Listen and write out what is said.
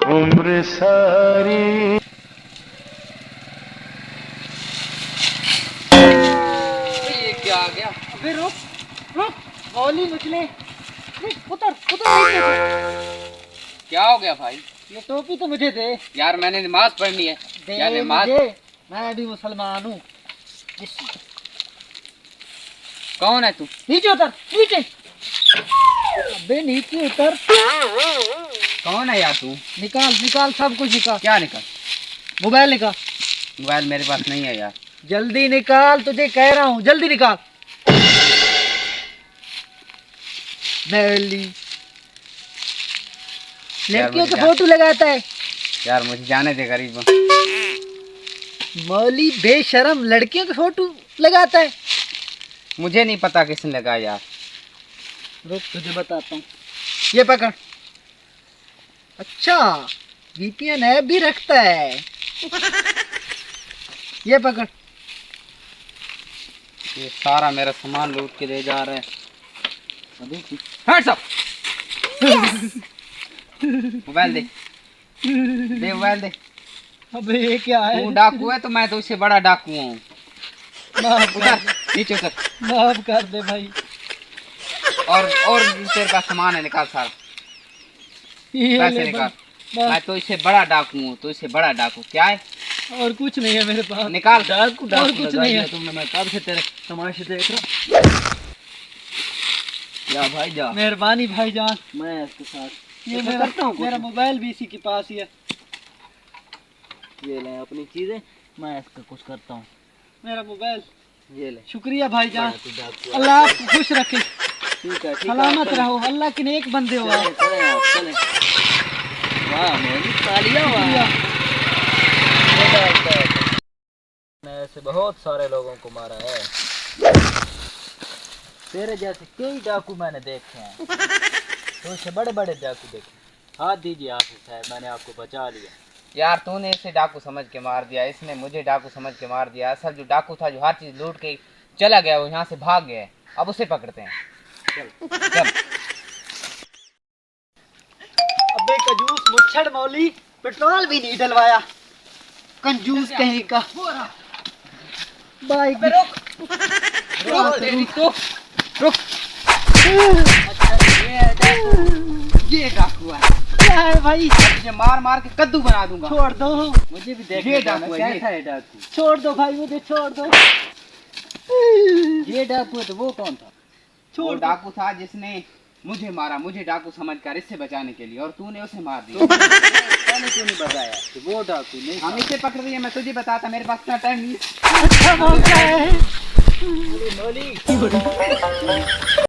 उम्र सारी। ये क्या आ गया? अबे रुक रुक, मौली निकले। उतर उतर नीचे। क्या हो गया भाई? ये टोपी तो मुझे दे। यार मैंने नमाज पढ़नी है। दे यार नमाज मुझे, मैं भी मुसलमान हूँ। कौन है तू? नीचे उतर नीचे। अबे नीचे उतर। कौन है यार तू? निकाल निकाल सब कुछ निकाल। क्या निकल? मोबाइल निकाल। मोबाइल मेरे पास नहीं है यार। जल्दी निकाल, तुझे कह रहा हूँ जल्दी निकाल। मैली लड़कियों के मुझे फोटो लगाता है। यार मुझे जाने दे गरीब। मौली बेशरम लड़कियों के फोटो लगाता है। मुझे नहीं पता किसने लगा यार। रुक तुझे बताता हूँ। ये पकड़। अच्छा VPN ऐप भी रखता है। ये पकड़। ये सारा मेरा सामान लूट के ले जा रहे हैं। हट सब। मोबाइल दे। दे मोबाइल दे। अबे ये क्या है? तू डाकू है तो मैं तो उससे बड़ा डाकू हूँ। माफ उतर कर, नीचे उतर। माफ कर दे भाई। और तेरे पास सामान है, निकाल सारा ये पैसे ले निकाल। बस। मैं तो इससे बड़ा डाकू हूँ, तो इससे बड़ा डाकू क्या है? और कुछ नहीं है मेरे पास। निकाल। डाकू और कुछ नहीं है। तुमने, मैं कब से तेरे तमाशे देख रहा। या भाई जा। मेहरबानी भाईजान। मैं इसके साथ ये ऐसा मेरा करता हूँ कुछ। मेरा मोबाइल भी इसी के पास ही है। ये ले अपनी चीजें, मैं इसका कुछ करता हूँ। मेरा मोबाइल। ये ले। शुक्रिया भाईजान। तू डाकू है। अल्लाह आपको खुश रखे, ठीक है, सलामत रहो। अल्लाह के नेक बंदे हो आप। चले। वाह मोदी तालियां। शुक्रिया। मैं ऐसे बहुत सारे लोगों को मारा है। तेरे जैसे कई डाकू मैंने देखे हैं। तो इससे बड़े बड़े डाकू देखे। हाथ दीजिए आप साहब, मैंने आपको बचा लिया। यार तूने इसे डाकू समझ के मार दिया, इसने मुझे डाकू समझ के मार दिया। असल जो डाकू था, जो हर चीज लूट के चला गया, वो यहाँ से भाग गया। अब उसे पकड़ते हैं। चल चल। अबे कंजूस मुच्छड़ मौली, पेट्रोल भी नहीं डलवाया। कंजूस कहीं का। बाइक रुक रुक। ये डाकू है। क्या है भाई? मुझे मार मार के कद्दू बना दूंगा। छोड़ दो मुझे भी देख। ये डाकू है। कैसा है डाकू? छोड़ दो भाई, मुझे छोड़ दो। ये डाकू है तो वो कौन था? छोड़ वो दो। डाकू था जिसने मुझे मारा, मुझे डाकू समझकर इससे बचाने के लिए, और तूने उसे मार दिया। मैंने क्यों नहीं बताया कि वो डाकू नहीं? हम इसे पकड़ दिए, मैं तुझे बताता, मेरे पास इतना टाइम नहीं। अच्छा मौका है। मौली